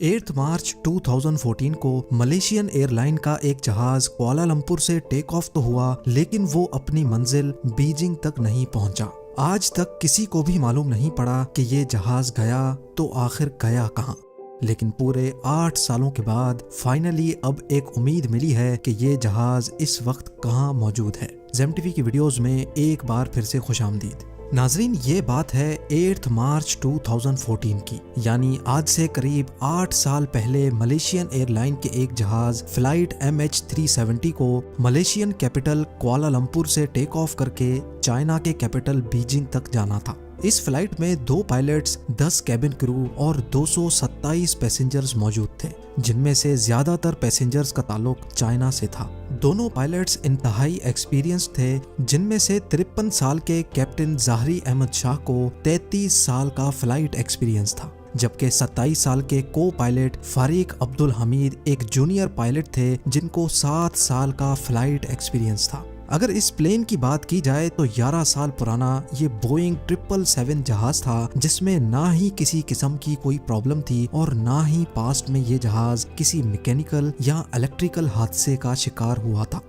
8 मार्च 2014 को Malaysian airline का एक जहाज कुआलालंपुर से टेक ऑफ तो हुआ, लेकिन वो अपनी मंजिल बीजिंग तक नहीं पहुंचा। आज तक किसी को भी मालूम नहीं पड़ा कि ये जहाज गया तो आखिर गया कहां। लेकिन पूरे 8 सालों के बाद फाइनली अब एक उम्मीद मिली है कि ये जहाज इस वक्त कहां मौजूद है। ज़ेम टीवी की वीडियोस में एक बार फिर से खुशामदीद। नाजरीन, ये बात है 8 मार्च 2014 की, यानी आज से करीब 8 साल पहले मलेशियन एयरलाइन के एक जहाज फ्लाइट MH370 को मलेशियन कैपिटल कुआलालंपुर से टेक ऑफ करके चाइना के कैपिटल बीजिंग तक जाना था। इस फ्लाइट में 2 पायलट्स, 10 कैबिन क्रू और 227 पैसेंजर्स मौजूद थे, जिनमें से ज्यादातर पैसेंजर्स का ताल्लुक चाइना से था। दोनों पायलट्स इंतहाई एक्सपीरियंस थे, जिनमें से 53 साल के कैप्टन ज़ाहरी अहमद शाह को 33 साल का फ्लाइट एक्सपीरियंस था, जबकि 27 साल के को पायलट फारिक अब्दुल हमीद एक जूनियर पायलट थे, जिनको 7 साल का फ्लाइट एक्सपीरियंस था। अगर इस प्लेन की बात की जाए तो 11 साल पुराना ये बोइंग 777 जहाज था, जिसमें ना ही किसी किस्म की कोई प्रॉब्लम थी और ना ही पास्ट में ये जहाज किसी मैकेनिकल या इलेक्ट्रिकल हादसे का शिकार हुआ था।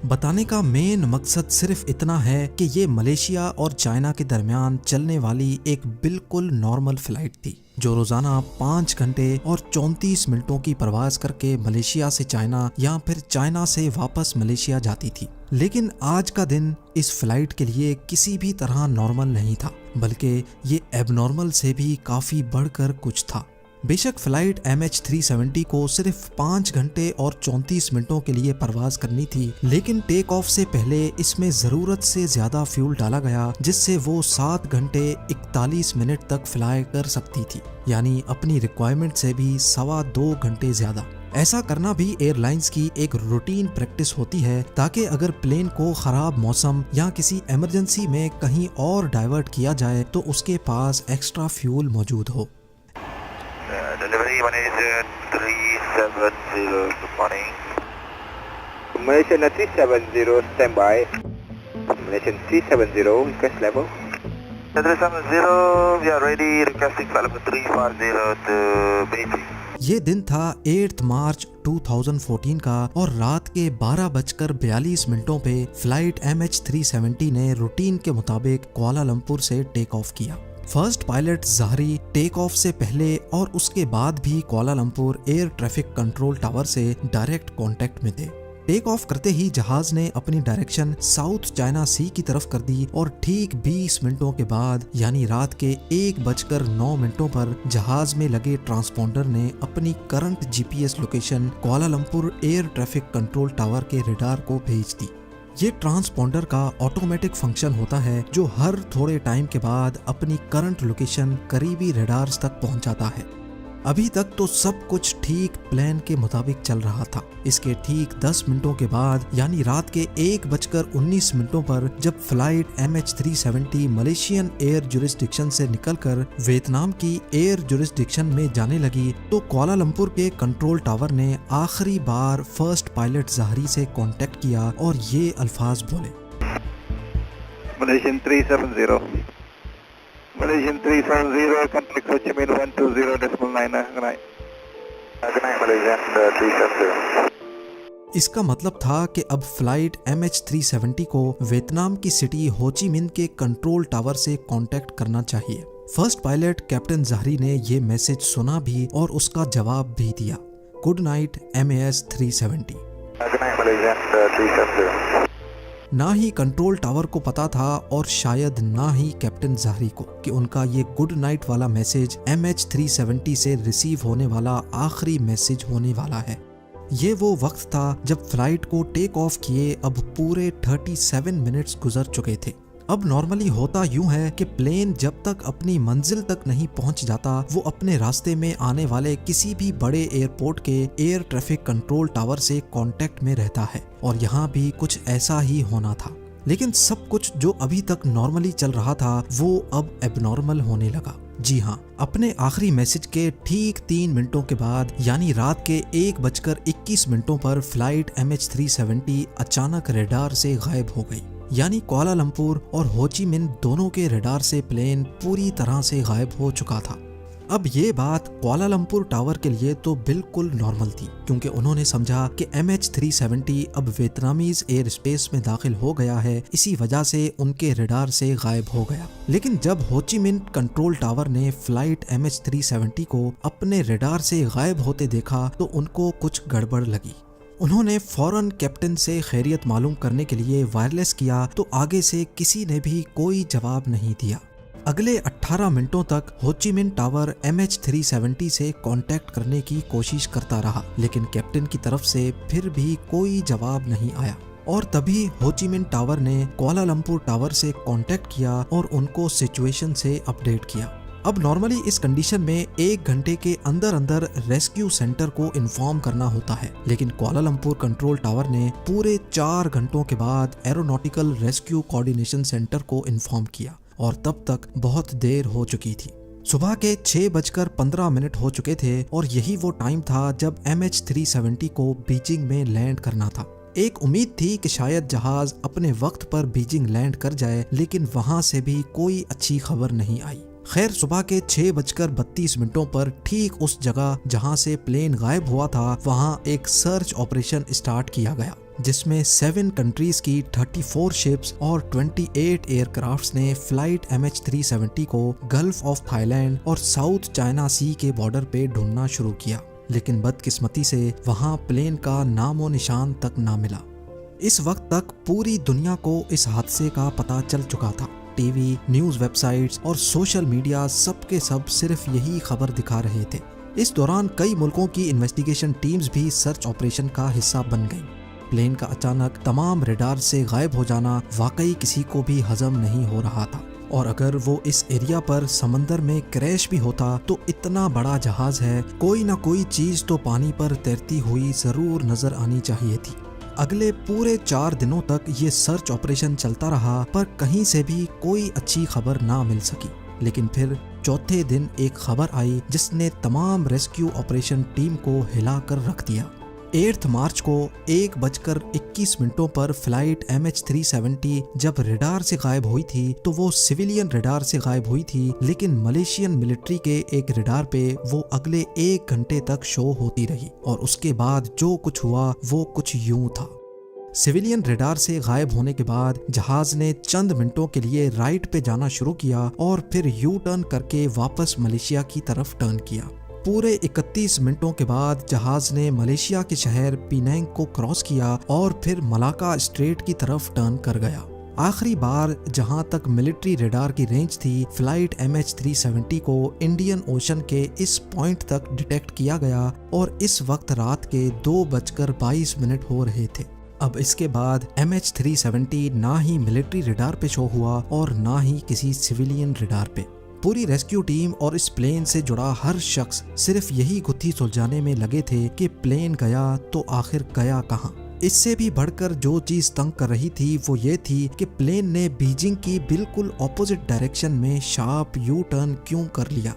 बताने का मेन मकसद सिर्फ इतना है कि ये मलेशिया और चाइना के दरमियान चलने वाली एक बिल्कुल नॉर्मल फ्लाइट थी, जो रोजाना 5 घंटे और 34 मिनटों की परवाज करके मलेशिया से चाइना या फिर चाइना से वापस मलेशिया जाती थी। लेकिन आज का दिन इस फ्लाइट के लिए किसी भी तरह नॉर्मल नहीं था, बल्कि ये एबनॉर्मल से भी काफी बढ़कर कुछ था। बेशक फ्लाइट MH370 को सिर्फ 5 घंटे और 34 मिनटों के लिए परवाज करनी थी, लेकिन टेक ऑफ से पहले इसमें जरूरत से ज्यादा फ्यूल डाला गया, जिससे वो 7 घंटे 41 मिनट तक फ्लाई कर सकती थी, यानी अपनी रिक्वायरमेंट से भी 2.25 घंटे ज्यादा। ऐसा करना भी एयरलाइंस की एक रूटीन प्रैक्टिस होती है, ताकि अगर प्लेन को खराब मौसम या किसी इमरजेंसी में कहीं और डाइवर्ट किया जाए तो उसके पास एक्स्ट्रा फ्यूल मौजूद हो। Delivery Malaysia 370, good morning. Malaysian 370, stand by. Malaysian 370, request level. 370, we are ready, requesting flight level 340 to Beijing. ये दिन था 8 मार्च 2014 का और रात के 12:42 पे फ्लाइट MH370 ने रूटीन के मुताबिक कुआलालंपुर से टेक ऑफ किया। फर्स्ट पायलट ज़ाहरी टेक ऑफ से पहले और उसके बाद भी Kuala Lumpur air traffic control tower से डायरेक्ट कांटेक्ट में थे। टेक ऑफ करते ही जहाज ने अपनी डायरेक्शन साउथ चाइना सी की तरफ कर दी और ठीक 20 मिनटों के बाद, यानी रात के 1:09 पर जहाज में लगे ट्रांसपोंडर ने अपनी current GPS location Kuala Lumpur air traffic control tower के रडार को भेज दी। ये ट्रांसपोंडर का ऑटोमेटिक फंक्शन होता है, जो हर थोड़े टाइम के बाद अपनी करंट लोकेशन करीबी रडार्स तक पहुंचाता है। अभी तक तो सब कुछ ठीक प्लान के मुताबिक चल रहा था। इसके ठीक 10 मिनटों के बाद, यानी रात के 1:19 पर जब flight MH370 Malaysian air jurisdiction से निकलकर वियतनाम की एयर जुरिस्डिक्शन में जाने लगी, तो कुआलालंपुर के कंट्रोल टावर ने आखिरी बार फर्स्ट पायलट ज़ाहरी से कांटेक्ट किया और ये अल्फाज बोले। Malaysian 370. Malaysian 370, contact Ho Chi Minh 120.9. Good night. Good night, Malaysian 370. इसका मतलब था कि अब फ्लाइट MH370 को वियतनाम की सिटी हो ची मिन्ह के कंट्रोल टावर से कांटेक्ट करना चाहिए। फर्स्ट पायलट कैप्टन ज़ाहरी ने ये मैसेज सुना भी और उसका जवाब भी दिया। Good night MAS 370। Good night, Malaysian 370. ना ही कंट्रोल टावर को पता था और शायद ना ही कैप्टन ज़ाहरी को कि उनका ये गुड नाइट वाला मैसेज MH370 से रिसीव होने वाला आखिरी मैसेज होने वाला है। ये वो वक्त था जब फ्लाइट को टेक ऑफ किए अब पूरे 37 मिनट्स गुजर चुके थे। अब नॉर्मली होता यूं है कि प्लेन जब तक अपनी मंजिल तक नहीं पहुंच जाता, वो अपने रास्ते में आने वाले किसी भी बड़े एयरपोर्ट के एयर ट्रैफिक कंट्रोल टावर से कांटेक्ट में रहता है, और यहाँ भी कुछ ऐसा ही होना था। लेकिन सब कुछ जो अभी तक नॉर्मली चल रहा था वो अब एबनॉर्मल होने लगा। जी हाँ, अपने आखिरी मैसेज के ठीक 3 मिनटों के बाद, यानी रात के 1:21 पर फ्लाइट MH370 अचानक रडार से गायब हो गई। यानी कुआलालंपुर और हो ची मिन्ह दोनों के रडार से प्लेन पूरी तरह से गायब हो चुका था। अब ये बात कुआलालंपुर टावर के लिए तो बिल्कुल नॉर्मल थी, क्योंकि उन्होंने समझा कि MH370 अब वियतनामीज एयर स्पेस में दाखिल हो गया है, इसी वजह से उनके रडार से गायब हो गया। लेकिन जब हो ची मिन्ह कंट्रोल टावर ने फ्लाइट MH370 को अपने रडार से गायब होते देखा तो उनको कुछ गड़बड़ लगी। उन्होंने फौरन कैप्टन से खैरियत मालूम करने के लिए वायरलेस किया तो आगे से किसी ने भी कोई जवाब नहीं दिया। अगले 18 मिनटों तक हो ची मिन्ह टावर MH370 से कांटेक्ट करने की कोशिश करता रहा, लेकिन कैप्टन की तरफ से फिर भी कोई जवाब नहीं आया। और तभी हो ची मिन्ह टावर ने कुआलालंपुर टावर से कांटेक्ट किया और उनको सिचुएशन से अपडेट किया। अब नॉर्मली इस कंडीशन में 1 घंटे के अंदर अंदर रेस्क्यू सेंटर को इन्फॉर्म करना होता है, लेकिन कुआलालंपुर कंट्रोल टावर ने पूरे 4 घंटों के बाद एरोनॉटिकल रेस्क्यू कोऑर्डिनेशन सेंटर को इन्फॉर्म किया और तब तक बहुत देर हो चुकी थी। सुबह के 6:15 हो चुके थे और यही वो टाइम था जब MH370 को बीजिंग में लैंड करना था। एक उम्मीद थी कि शायद जहाज अपने वक्त पर बीजिंग लैंड कर जाए, लेकिन वहां से भी कोई अच्छी खबर नहीं आई। खैर, सुबह के 6:32 पर ठीक उस जगह जहां से प्लेन गायब हुआ था वहां एक सर्च ऑपरेशन स्टार्ट किया गया, जिसमें 7 कंट्रीज की 34 शिप्स और 28 एयरक्राफ्ट्स ने फ्लाइट MH370 को गल्फ ऑफ थाईलैंड और साउथ चाइना सी के बॉर्डर पे ढूंढना शुरू किया। लेकिन बदकिस्मती से वहां प्लेन का नामो निशान तक ना मिला। इस वक्त तक पूरी दुनिया को इस हादसे का पता चल चुका था। टीवी, न्यूज वेबसाइट्स और सोशल मीडिया सबके सब सिर्फ यही खबर दिखा रहे थे। इस दौरान कई मुल्कों की इन्वेस्टिगेशन टीम्स भी सर्च ऑपरेशन का हिस्सा बन गईं। प्लेन का अचानक तमाम रडार से गायब हो जाना वाकई किसी को भी हजम नहीं हो रहा था, और अगर वो इस एरिया पर समंदर में क्रैश भी होता तो इतना बड़ा जहाज है, कोई ना कोई चीज तो पानी पर तैरती हुई जरूर नजर आनी चाहिए थी। अगले पूरे 4 दिनों तक ये सर्च ऑपरेशन चलता रहा, पर कहीं से भी कोई अच्छी खबर ना मिल सकी। लेकिन फिर चौथे दिन एक खबर आई जिसने तमाम रेस्क्यू ऑपरेशन टीम को हिला कर रख दिया। 8 मार्च को 1:21 पर फ्लाइट MH370 जब रडार से गायब हुई थी तो वो सिविलियन रडार से गायब हुई थी, लेकिन मलेशियन मिलिट्री के एक रडार पे वो अगले 1 घंटे तक शो होती रही। और उसके बाद जो कुछ हुआ वो कुछ यूं था। सिविलियन रडार से गायब होने के बाद जहाज ने चंद मिनटों के लिए राइट पे जाना शुरू किया और फिर यू टर्न करके वापस मलेशिया की तरफ टर्न किया। पूरे 31 मिनटों के बाद जहाज ने मलेशिया के शहर पिनांग को क्रॉस किया और फिर मलाका स्ट्रेट की तरफ टर्न कर गया। आखिरी बार जहां तक मिलिट्री रडार की रेंज थी, फ्लाइट MH370 को इंडियन ओशन के इस पॉइंट तक डिटेक्ट किया गया और इस वक्त रात के 2:22 हो रहे थे। अब इसके बाद MH370 ना ही मिलिट्री रडार पे शो हुआ और ना ही किसी सिविलियन रडार पे। पूरी रेस्क्यू टीम और इस प्लेन से जुड़ा हर शख्स सिर्फ यही गुत्थी सुलझाने में लगे थे कि प्लेन गया तो आखिर गया कहां। इससे भी बढ़कर जो चीज तंग कर रही थी वो ये थी कि प्लेन ने बीजिंग की बिल्कुल ऑपोजिट डायरेक्शन में शार्प यू टर्न क्यों कर लिया।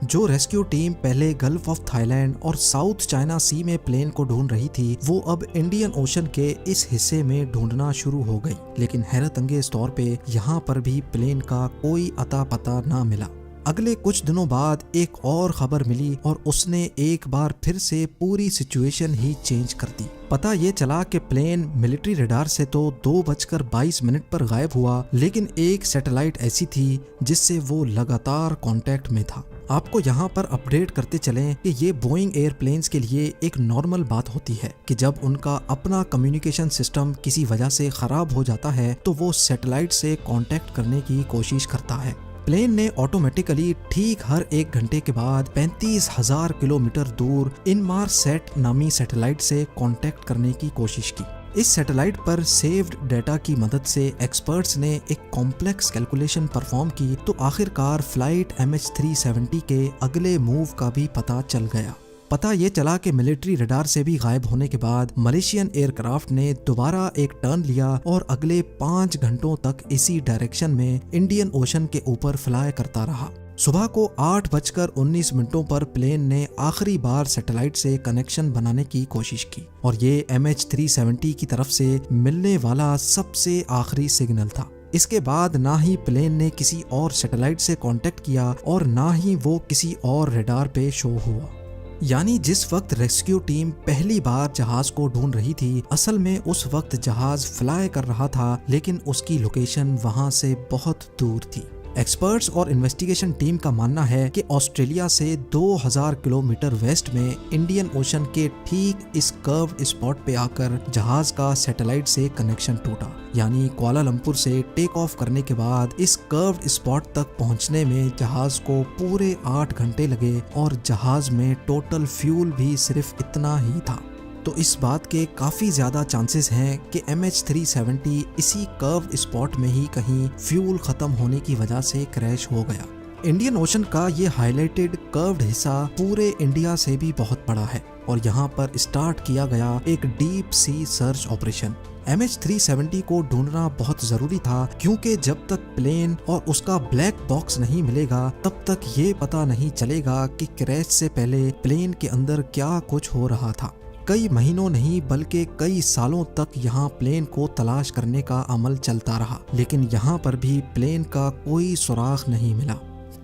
जो रेस्क्यू टीम पहले गल्फ ऑफ थाईलैंड और साउथ चाइना सी में प्लेन को ढूंढ रही थी, वो अब इंडियन ओशन के इस हिस्से में ढूंढना शुरू हो गई। लेकिन हैरत अंगेज तौर पे यहाँ पर भी प्लेन का कोई अता पता ना मिला। अगले कुछ दिनों बाद एक और खबर मिली और उसने एक बार फिर से पूरी सिचुएशन ही चेंज कर दी। पता ये चला कि प्लेन मिलिट्री रडार से तो 2:22 पर गायब हुआ, लेकिन एक सैटेलाइट ऐसी थी जिससे वो लगातार कांटेक्ट में था। आपको यहाँ पर अपडेट करते चलें कि ये बोइंग एयरप्लेन्स के लिए एक नॉर्मल बात होती है कि जब उनका अपना कम्युनिकेशन सिस्टम किसी वजह से खराब हो जाता है तो वो सैटेलाइट से कांटेक्ट करने की कोशिश करता है। प्लेन ने ऑटोमेटिकली ठीक हर 1 घंटे के बाद 35,000 किलोमीटर दूर इनमारसैट नामी सैटेलाइट से कांटेक्ट करने की कोशिश की। इस सैटेलाइट पर सेव्ड डेटा की मदद से एक्सपर्ट्स ने एक कॉम्प्लेक्स कैलकुलेशन परफॉर्म की तो आखिरकार फ्लाइट MH370 के अगले मूव का भी पता चल गया। पता ये चला कि मिलिट्री रडार से भी गायब होने के बाद मलेशियन एयरक्राफ्ट ने दोबारा एक टर्न लिया और अगले 5 घंटों तक इसी डायरेक्शन में इंडियन ओशन के ऊपर फ्लाई करता रहा। सुबह को 8:19 पर प्लेन ने आखिरी बार सैटेलाइट से कनेक्शन बनाने की कोशिश की और ये MH370 की तरफ से मिलने वाला सबसे आखिरी सिग्नल था। इसके बाद ना ही प्लेन ने किसी और सैटेलाइट से कांटेक्ट किया और ना ही वो किसी और रडार पे शो हुआ। यानी जिस वक्त रेस्क्यू टीम पहली बार जहाज को ढूंढ रही थी, असल में उस वक्त जहाज फ्लाई कर रहा था, लेकिन उसकी लोकेशन वहां से बहुत दूर थी। एक्सपर्ट्स और इन्वेस्टिगेशन टीम का मानना है कि ऑस्ट्रेलिया से 2000 किलोमीटर वेस्ट में इंडियन ओशन के ठीक इस कर्व्ड स्पॉट पे आकर जहाज का सैटेलाइट से कनेक्शन टूटा। यानी कुआलालंपुर से टेक ऑफ करने के बाद इस कर्व्ड स्पॉट तक पहुंचने में जहाज को पूरे 8 घंटे लगे और जहाज में टोटल फ्यूल भी सिर्फ इतना ही था। तो इस बात के काफ़ी ज़्यादा चांसेस हैं कि MH370 इसी कर्व्ड स्पॉट में ही कहीं फ्यूल ख़त्म होने की वजह से क्रैश हो गया। इंडियन ओशन का ये हाईलाइटेड कर्व्ड हिस्सा पूरे इंडिया से भी बहुत बड़ा है और यहाँ पर स्टार्ट किया गया एक deep sea search operation. MH370 को ढूंढना बहुत ज़रूरी था, क्योंकि जब तक प्लेन और उसका ब्लैक बॉक्स नहीं मिलेगा तब तक ये पता नहीं चलेगा कि क्रैश से पहले प्लेन के अंदर क्या कुछ हो रहा था। कई महीनों नहीं बल्कि कई सालों तक यहाँ प्लेन को तलाश करने का अमल चलता रहा, लेकिन यहाँ पर भी प्लेन का कोई सुराग नहीं मिला।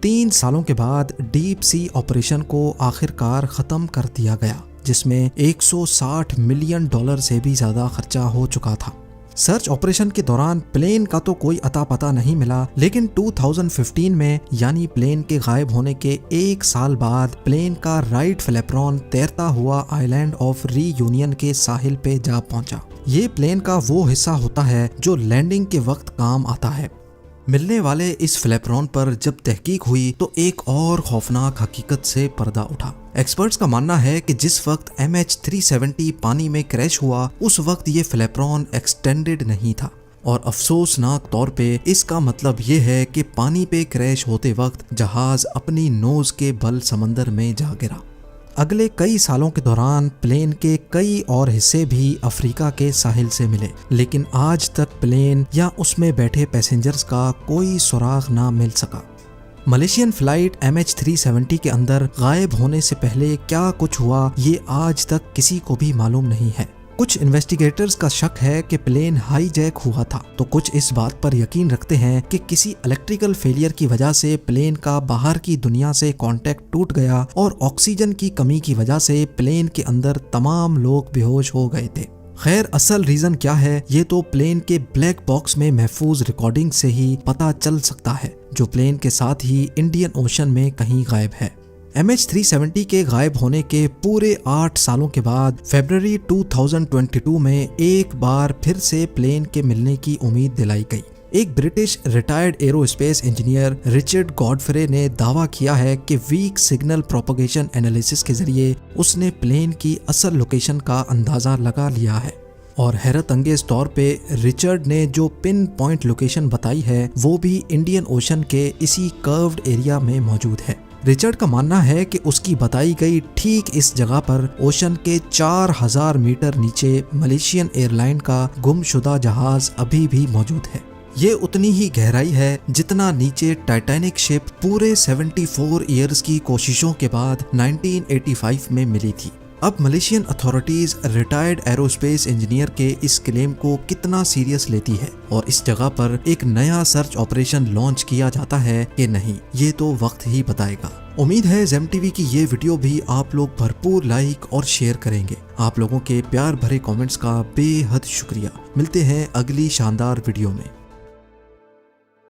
3 सालों के बाद डीप सी ऑपरेशन को आखिरकार ख़त्म कर दिया गया, जिसमें $160 मिलियन से भी ज़्यादा खर्चा हो चुका था। सर्च ऑपरेशन के दौरान प्लेन का तो कोई अता पता नहीं मिला, लेकिन 2015 में यानी प्लेन के गायब होने के 1 साल बाद प्लेन का राइट फ्लैपरॉन तैरता हुआ आइलैंड ऑफ रीयूनियन के साहिल पे जा पहुंचा। ये प्लेन का वो हिस्सा होता है जो लैंडिंग के वक्त काम आता है। मिलने वाले इस फ्लैपरॉन पर जब तहकीक हुई तो एक और खौफनाक हकीकत से पर्दा उठा। एक्सपर्ट्स का मानना है कि जिस वक्त MH370 पानी में क्रैश हुआ उस वक्त ये फ्लैपरॉन एक्सटेंडेड नहीं था, और अफसोसनाक तौर पे इसका मतलब ये है कि पानी पे क्रैश होते वक्त जहाज अपनी नोज के बल समंदर में जा गिरा। अगले कई सालों के दौरान प्लेन के कई और हिस्से भी अफ्रीका के साहिल से मिले, लेकिन आज तक प्लेन या उसमें बैठे पैसेंजर्स का कोई सुराग ना मिल सका। मलेशियन फ्लाइट MH370 के अंदर गायब होने से पहले क्या कुछ हुआ ये आज तक किसी को भी मालूम नहीं है। कुछ इन्वेस्टिगेटर्स का शक है कि प्लेन हाईजैक हुआ था, तो कुछ इस बात पर यकीन रखते हैं कि किसी इलेक्ट्रिकल फेलियर की वजह से प्लेन का बाहर की दुनिया से कांटेक्ट टूट गया और ऑक्सीजन की कमी की वजह से प्लेन के अंदर तमाम लोग बेहोश हो गए थे। खैर असल रीजन क्या है ये तो प्लेन के ब्लैक बॉक्स में महफूज रिकॉर्डिंग से ही पता चल सकता है, जो प्लेन के साथ ही इंडियन ओशन में कहीं गायब है। MH370 के गायब होने के पूरे 8 सालों के बाद फरवरी 2022 में एक बार फिर से प्लेन के मिलने की उम्मीद दिलाई गई। एक British retired aerospace engineer Richard Godfrey ने दावा किया है कि वीक सिग्नल प्रोपगेशन एनालिसिस के जरिए उसने प्लेन की असल लोकेशन का अंदाजा लगा लिया है, और हैरत अंगेज तौर पे रिचर्ड ने जो पिन पॉइंट लोकेशन बताई है वो भी इंडियन ओशन के इसी कर्व्ड एरिया में मौजूद है। रिचर्ड का मानना है कि उसकी बताई गई ठीक इस जगह पर ओशन के 4000 मीटर नीचे मलेशियन एयरलाइन का गुमशुदा जहाज अभी भी मौजूद है। ये उतनी ही गहराई है जितना नीचे टाइटैनिक शिप पूरे 74 ईयर्स की कोशिशों के बाद 1985 में मिली थी। अब Malaysian authorities retired aerospace engineer के इस क्लेम को कितना सीरियस लेती है और इस जगह पर एक नया सर्च ऑपरेशन लॉन्च किया जाता है कि नहीं, ये तो वक्त ही बताएगा। उम्मीद है जेम टीवी की ये वीडियो भी आप लोग भरपूर लाइक और शेयर करेंगे। आप लोगों के प्यार भरे कमेंट्स का बेहद शुक्रिया। मिलते हैं अगली शानदार वीडियो में।